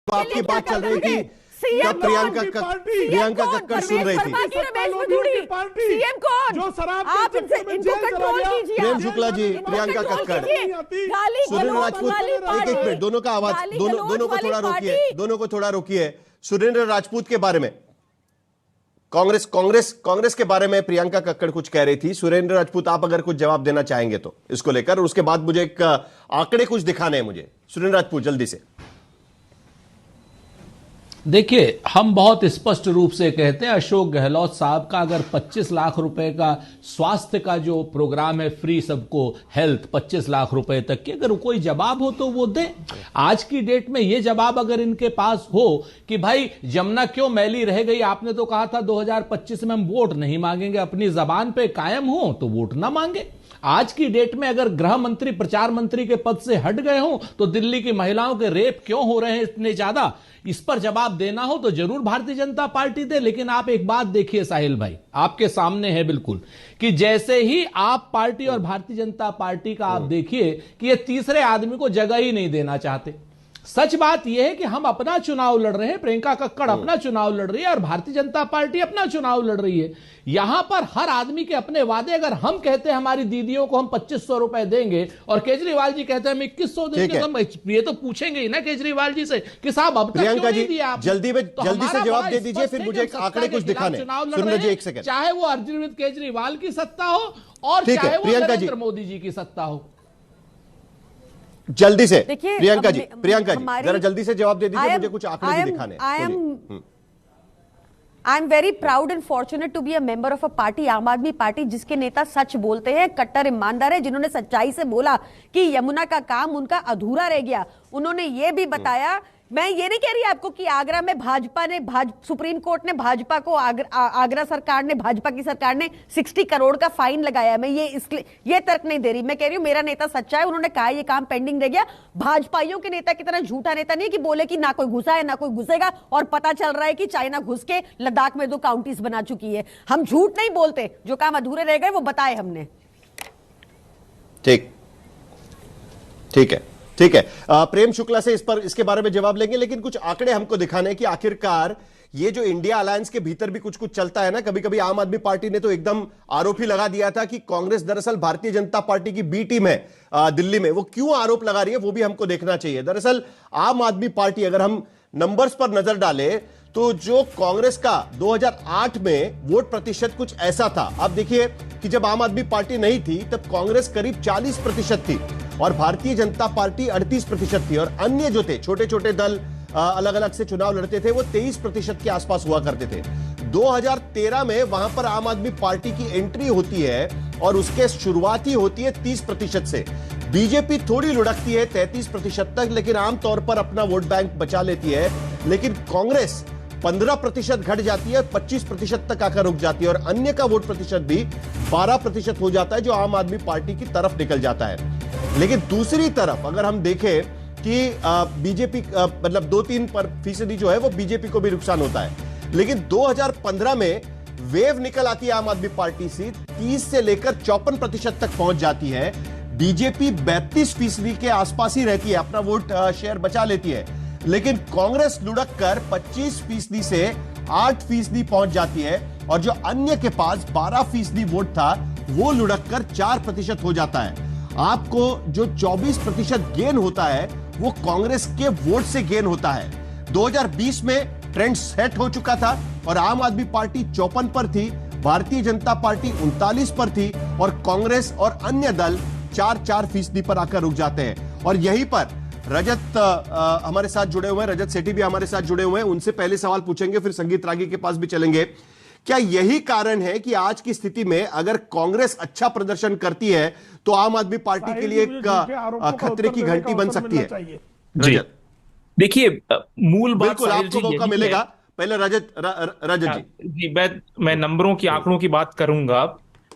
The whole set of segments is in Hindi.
आपकी बात चल रही थी तब प्रियंका कक्कड़ सुन रही थी। सीएम कौन? जो शराब आप इनको कंट्रोल कीजिए। प्रेम शुक्ला जी, प्रियंका कक्कड़, सुरेंद्र राजपूत, एक मिनट, दोनों का आवाज, दोनों को थोड़ा रोकिए, दोनों को थोड़ा रोकिए। सुरेंद्र राजपूत के बारे में, कांग्रेस के बारे में प्रियंका कक्कड़ कुछ कह रही थी। सुरेंद्र राजपूत, आप अगर कुछ जवाब देना चाहेंगे तो इसको लेकर, और उसके बाद मुझे एक आंकड़े कुछ दिखाने हैं मुझे। सुरेंद्र राजपूत, जल्दी से। देखिए, हम बहुत स्पष्ट रूप से कहते हैं, अशोक गहलोत साहब का अगर 25 लाख रुपए का स्वास्थ्य का जो प्रोग्राम है, फ्री सबको हेल्थ 25 लाख रुपए तक की, अगर कोई जवाब हो तो वो दे। आज की डेट में ये जवाब अगर इनके पास हो कि भाई यमुना क्यों मैली रह गई, आपने तो कहा था 2025 में हम वोट नहीं मांगेंगे, अपनी जबान पे कायम हो तो वोट ना मांगे। आज की डेट में अगर गृह मंत्री प्रचार मंत्री के पद से हट गए हो तो दिल्ली की महिलाओं के रेप क्यों हो रहे हैं इतने ज्यादा, इस पर जवाब देना हो तो जरूर भारतीय जनता पार्टी दे। लेकिन आप एक बात देखिए साहिल भाई, आपके सामने है बिल्कुल, कि जैसे ही आप पार्टी और भारतीय जनता पार्टी का आप देखिए कि ये तीसरे आदमी को जगह ही नहीं देना चाहते। सच बात यह है कि हम अपना चुनाव लड़ रहे हैं, प्रियंका कक्कड़ अपना चुनाव लड़ रही है और भारतीय जनता पार्टी अपना चुनाव लड़ रही है। यहां पर हर आदमी के अपने वादे, अगर हम कहते हैं हमारी दीदियों को हम 2500 रुपए देंगे और केजरीवाल जी कहते हैं हम 2100 देंगे, तो हम ये तो पूछेंगे ही ना केजरीवाल जी से कि साहब अब तक क्यों नहीं दिया आप? जल्दी से जवाब दे दीजिए, फिर मुझे आंकड़े कुछ दिखाने। सुन जी, एक सेकंड। चाहे वो अरविंद केजरीवाल की सत्ता हो और चाहे वो नरेंद्र मोदी जी की सत्ता हो। जल्दी से प्रियंका जी, जरा जल्दी से जवाब दे दीजिए, मुझे कुछ आंकड़े भी दिखाने। I am very proud and fortunate to be a member of a party, Aam Aadmi party, जिसके नेता सच बोलते हैं, कट्टर ईमानदार है, जिन्होंने सच्चाई से बोला कि यमुना का काम उनका अधूरा रह गया। उन्होंने ये भी बताया, मैं ये नहीं कह रही आपको कि आगरा में सुप्रीम कोर्ट ने भाजपा को, आगरा सरकार ने, भाजपा की सरकार ने 60 करोड़ का फाइन लगाया। मैं ये तर्क नहीं दे रही, मैं कह रही हूं मेरा नेता सच्चा है, उन्होंने कहा ये काम पेंडिंग रह गया। भाजपाइयों के नेता की तरह झूठा नेता नहीं कि बोले कि ना कोई घुसा है ना कोई घुसेगा, और पता चल रहा है कि चाइना घुस के लद्दाख में 2 काउंटीज बना चुकी है। हम झूठ नहीं बोलते, जो काम अधूरे रह गए वो बताए हमने। ठीक है। प्रेम शुक्ला से इसके बारे में जवाब लेंगे, लेकिन कुछ आंकड़े हमको दिखाने हैं कि आखिरकार ये जो इंडिया अलायंस के भीतर भी कुछ कुछ चलता है ना। कभी कभी आम आदमी पार्टी ने तो एकदम आरोप ही लगा दिया था कि कांग्रेस दरअसल भारतीय जनता पार्टी की बी टीम है दिल्ली में। वो क्यों आरोप लगा रही है वो भी हमको देखना चाहिए। दरअसल आम आदमी पार्टी, अगर हम नंबर्स पर नजर डालें तो जो कांग्रेस का 2008 में वोट प्रतिशत कुछ ऐसा था। आप देखिए कि जब आम आदमी पार्टी नहीं थी तब कांग्रेस करीब 40% थी और भारतीय जनता पार्टी 38% थी, और अन्य जो थे छोटे छोटे दल अलग अलग से चुनाव लड़ते थे वो 23% के आसपास हुआ करते थे। 2013 में वहां पर आम आदमी पार्टी की एंट्री होती है और उसके शुरुआती होती है 30% से। बीजेपी थोड़ी लुढ़कती है 33% तक, लेकिन आमतौर पर अपना वोट बैंक बचा लेती है। लेकिन कांग्रेस 15% घट जाती है, 25% तक आकर रुक जाती है, और अन्य का वोट प्रतिशत भी 12% हो जाता है जो आम आदमी पार्टी की तरफ निकल जाता है। लेकिन दूसरी तरफ अगर हम देखें कि बीजेपी मतलब 2-3% जो है वो बीजेपी को भी नुकसान होता है। लेकिन 2015 में वेव निकल आती है आम आदमी पार्टी से, 30 से लेकर 54% तक पहुंच जाती है। बीजेपी 32% के आसपास ही रहती है, अपना वोट शेयर बचा लेती है। लेकिन कांग्रेस लुढ़क कर 25% से 8% पहुंच जाती है, और जो अन्य के पास 12% वोट था वो लुढ़क कर 4% हो जाता है। आपको जो 24% गेन होता है वो कांग्रेस के वोट से गेन होता है। 2020 में ट्रेंड सेट हो चुका था और आम आदमी पार्टी 54 पर थी, भारतीय जनता पार्टी 39 पर थी, और कांग्रेस और अन्य दल 4% पर आकर रुक जाते हैं। और यहीं पर रजत हमारे साथ जुड़े हुए हैं, रजत सेठी भी हमारे साथ जुड़े हुए हैं, उनसे पहले सवाल पूछेंगे, फिर संगीत रागी के पास भी चलेंगे। क्या यही कारण है कि आज की स्थिति में अगर कांग्रेस अच्छा प्रदर्शन करती है तो आम आदमी पार्टी के लिए एक खतरे की घंटी बन सकती है? रजत, देखिए, मूल बात बिल्कुल आपको मौका मिलेगा, पहले रजत जी मैं नंबरों की, आंकड़ों की बात करूंगा।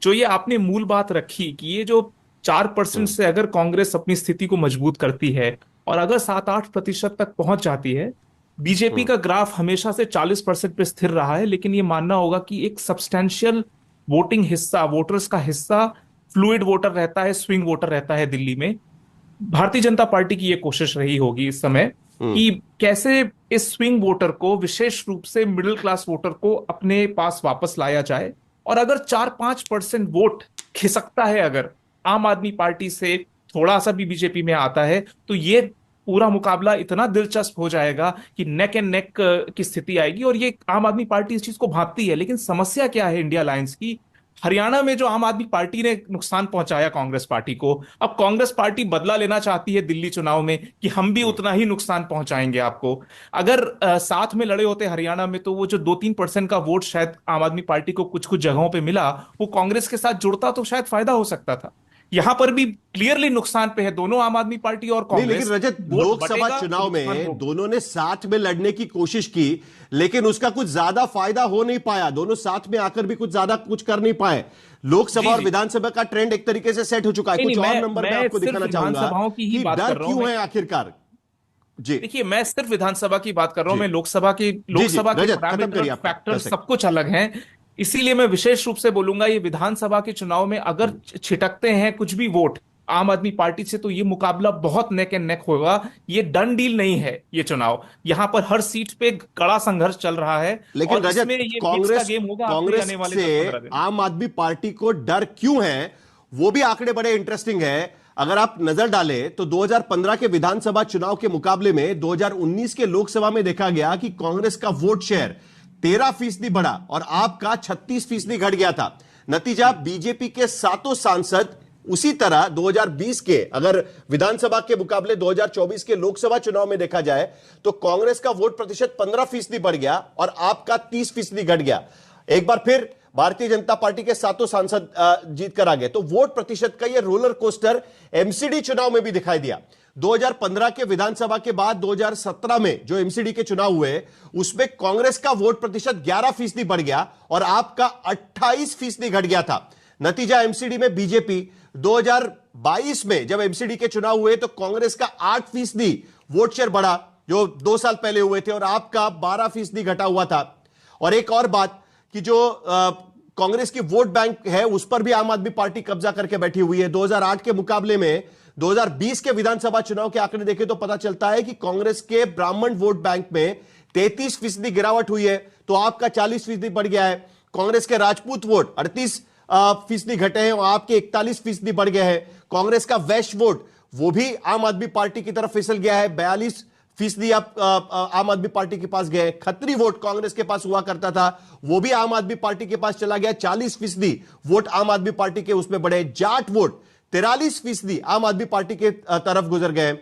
जो ये आपने मूल बात रखी कि ये जो 4% से अगर कांग्रेस अपनी स्थिति को मजबूत करती है और अगर 7-8% तक पहुंच जाती है, बीजेपी का ग्राफ हमेशा से 40% पे स्थिर रहा है। लेकिन ये मानना होगा कि एक सब्सटैंशियल वोटिंग हिस्सा, वोटर्स का हिस्सा फ्लूइड वोटर रहता है, स्विंग वोटर रहता है दिल्ली में। भारतीय जनता पार्टी की ये कोशिश रही होगी इस समय कि कैसे इस स्विंग वोटर को, विशेष रूप से मिडिल क्लास वोटर को अपने पास वापस लाया जाए। और अगर 4-5% वोट खिसकता है, अगर आम आदमी पार्टी से थोड़ा सा भी बीजेपी में आता है, तो ये पूरा मुकाबला इतना दिलचस्प हो जाएगा कि नेक एंड नेक की स्थिति आएगी। और ये आम आदमी पार्टी इस चीज को भांपती है। लेकिन समस्या क्या है इंडिया अलायंस की? हरियाणा में जो आम आदमी पार्टी ने नुकसान पहुंचाया कांग्रेस पार्टी को, अब कांग्रेस पार्टी बदला लेना चाहती है दिल्ली चुनाव में कि हम भी उतना ही नुकसान पहुंचाएंगे आपको। अगर साथ में लड़े होते हरियाणा में, तो वो जो 2-3% का वोट शायद आम आदमी पार्टी को कुछ कुछ जगहों पे मिला, वो कांग्रेस के साथ जुड़ता तो शायद फायदा हो सकता था। यहां पर भी क्लियरली नुकसान पे है दोनों, आम आदमी पार्टी और कांग्रेस। लेकिन रजत, लोकसभा चुनाव में दोनों ने साथ में लड़ने की कोशिश की, लेकिन उसका कुछ ज्यादा फायदा हो नहीं पाया। दोनों साथ में आकर भी कुछ ज्यादा कुछ कर नहीं पाए। लोकसभा और विधानसभा का ट्रेंड एक तरीके से सेट हो चुका है। कुछ और नंबर मैं आपको दिखाना चाहूंगा कि डर क्यों है आखिरकार। जी देखिए, मैं सिर्फ विधानसभा की बात कर रहा हूं। मैं लोकसभा के पैरामीटर, फैक्टर सब कुछ अलग हैं। इसीलिए मैं विशेष रूप से बोलूंगा, ये विधानसभा के चुनाव में अगर छिटकते हैं कुछ भी वोट आम आदमी पार्टी से, तो ये मुकाबला बहुत नेक एंड नेक होगा। ये डन डील नहीं है ये चुनाव। यहां पर हर सीट पे कड़ा संघर्ष चल रहा है। लेकिन रजत, कांग्रेस से आम आदमी पार्टी को डर क्यों है, वो भी आंकड़े बड़े इंटरेस्टिंग है। अगर आप नजर डालें तो 2015 के विधानसभा चुनाव के मुकाबले में 2019 के लोकसभा में देखा गया कि कांग्रेस का वोट शेयर 13% बढ़ा और आपका 36% घट गया था। नतीजा, बीजेपी के 7 सांसद उसी तरह 2020 के, अगर विधानसभा के मुकाबले 2024 के लोकसभा चुनाव में देखा जाए तो कांग्रेस का वोट प्रतिशत 15% बढ़ गया और आपका 30% घट गया। एक बार फिर भारतीय जनता पार्टी के 7 सांसद जीत कर आ गए। तो वोट प्रतिशत का यह रोलर कोस्टर एमसीडी चुनाव में भी दिखाई दिया। 2015 के विधानसभा के बाद 2017 में जो एमसीडी के चुनाव हुए, उसमें कांग्रेस का वोट प्रतिशत 11% बढ़ गया और आपका 28% घट गया था। नतीजा, एमसीडी में बीजेपी 2022 में जब एमसीडी के चुनाव हुए तो कांग्रेस का 8% वोट शेयर बढ़ा, जो 2 साल पहले हुए थे, और आपका 12% घटा हुआ था। और एक और बात कि जो कांग्रेस की वोट बैंक है, उस पर भी आम आदमी पार्टी कब्जा करके बैठी हुई है। 2008 के मुकाबले में 2020 के विधानसभा चुनाव के आंकड़े देखें तो पता चलता है कि कांग्रेस के ब्राह्मण वोट बैंक में 33% गिरावट हुई है, तो आपका 40% बढ़ गया है। कांग्रेस के राजपूत वोट 38% घटे हैं और आपके 41% बढ़ गए हैं। कांग्रेस का वैश्य वोट, वो भी आम आदमी पार्टी की तरफ फिसल गया है, 42% आम आदमी पार्टी के पास गए। खत्री वोट कांग्रेस के पास हुआ करता था, वो भी आम आदमी पार्टी के पास चला गया, 40% वोट आम आदमी पार्टी के उसमें बढ़े। जाट वोट 43% आम आदमी पार्टी के तरफ गुजर गए।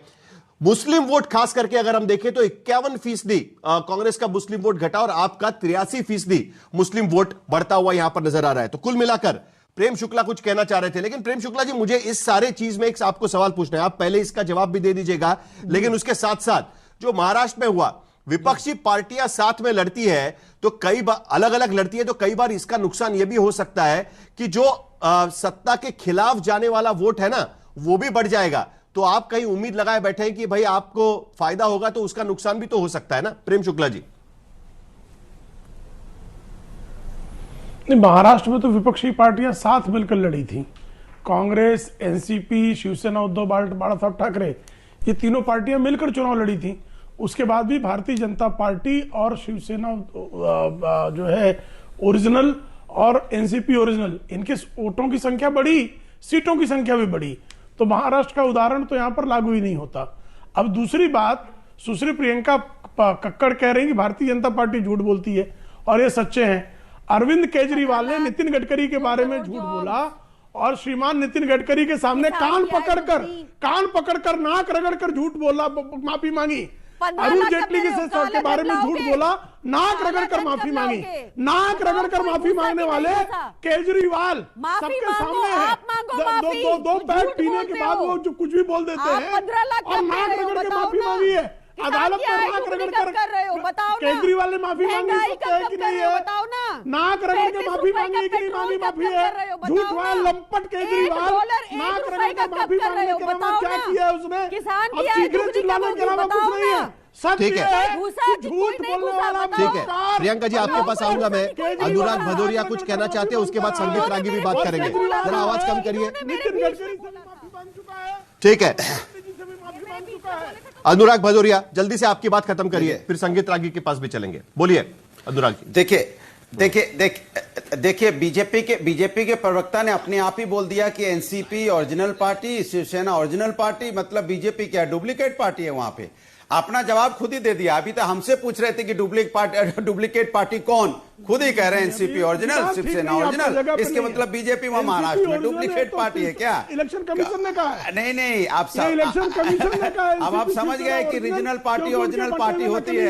मुस्लिम वोट खास करके अगर हम देखें तो 51% कांग्रेस का मुस्लिम वोट घटा और आपका 83% मुस्लिम वोट बढ़ता हुआ यहां पर नजर आ रहा है। तो कुल मिलाकर प्रेम शुक्ला कुछ कहना चाह रहे थे, लेकिन प्रेम शुक्ला जी, मुझे इस सारे चीज में एक आपको सवाल पूछना है। आप पहले इसका जवाब भी दे दीजिएगा, लेकिन उसके साथ साथ जो महाराष्ट्र में हुआ, विपक्षी पार्टियां साथ में लड़ती है तो कई बार अलग अलग लड़ती है, तो कई बार इसका नुकसान यह भी हो सकता है कि जो सत्ता के खिलाफ जाने वाला वोट है ना, वो भी बढ़ जाएगा। तो आप कहीं उम्मीद लगाए बैठे हैं कि भाई आपको फायदा होगा, तो उसका नुकसान भी तो हो सकता है ना, प्रेम शुक्ला जी? नहीं, महाराष्ट्र में तो विपक्षी पार्टियां साथ मिलकर लड़ी थी। कांग्रेस, एनसीपी, शिवसेना, उद्धव बाळासाहेब ठाकरे, ये तीनों पार्टियां मिलकर चुनाव लड़ी थी। उसके बाद भी भारतीय जनता पार्टी और शिवसेना जो है ओरिजिनल और एनसीपी ओरिजिनल, इनके वोटों की संख्या बढ़ी, सीटों की संख्या भी बढ़ी। तो महाराष्ट्र का उदाहरण तो यहां पर लागू ही नहीं होता। अब दूसरी बात, सुश्री प्रियंका कक्कड़ कह रही कि भारतीय जनता पार्टी झूठ बोलती है, और ये सच्चे हैं। अरविंद केजरीवाल ने नितिन गडकरी के बारे में झूठ बोला और श्रीमान नितिन गडकरी के सामने कान पकड़कर नाक रगड़कर झूठ बोला, माफी मांगी। अरुण जेटली के बारे में झूठ बोला, नाक रगड़कर माफी मांगी। नाक रगड़कर माफी मांगने वाले केजरीवाल सबके सामने है। दो पैक पीने के बाद वो जो कुछ भी बोल देते हैं और नाक रगड़ के माफी मांगी है। अदालत में नाक रगड़ कर केजरीवाल ने माफी मांगी है कि नहीं है? नाक रगड़ के माफी मांगी है कि नहीं मांगी? माफी है। झूठ वाला लंपट केजरीवाल नाक रगड़ के माफी मांगने के अलावा क्या किया है उसने? अब चीखने चिल्लाने के अलावा कुछ नहीं है। ठीक है, झूठ बोलने वाला। ठीक है प्रियंका जी, आपके पास आऊंगा मैं। अनुराग भदौरिया कुछ कहना चाहते हैं, उसके बाद संदीप रागी भी बात करेंगे। जरा आवाज कम करिए। नितिन गडकरी से माफी मांग चुका है। ठीक है, अनुराग भदौरिया, जल्दी से आपकी बात खत्म करिए, फिर संगीत रागी के पास भी चलेंगे। बोलिए अनुराग जी। देखिए बीजेपी के प्रवक्ता ने अपने आप ही बोल दिया कि NCP original party, Shiv Sena original party, मतलब बीजेपी क्या डुप्लीकेट पार्टी है। वहां पे अपना जवाब खुद ही दे दिया। अभी तो हमसे पूछ रहे थे कि डुप्लीकेट पार्टी कौन, खुद ही कह रहे हैं एनसीपी ओरिजिनल, शिवसेना ओरिजिनल। इसके मतलब बीजेपी वहां महाराष्ट्र में डुप्लीकेट पार्टी है क्या? इलेक्शन कमीशन ने कहा है। नहीं, आप इलेक्शन कमीशन ने कहा है अब आप समझ गए कि रीजनल पार्टी ओरिजिनल पार्टी होती है।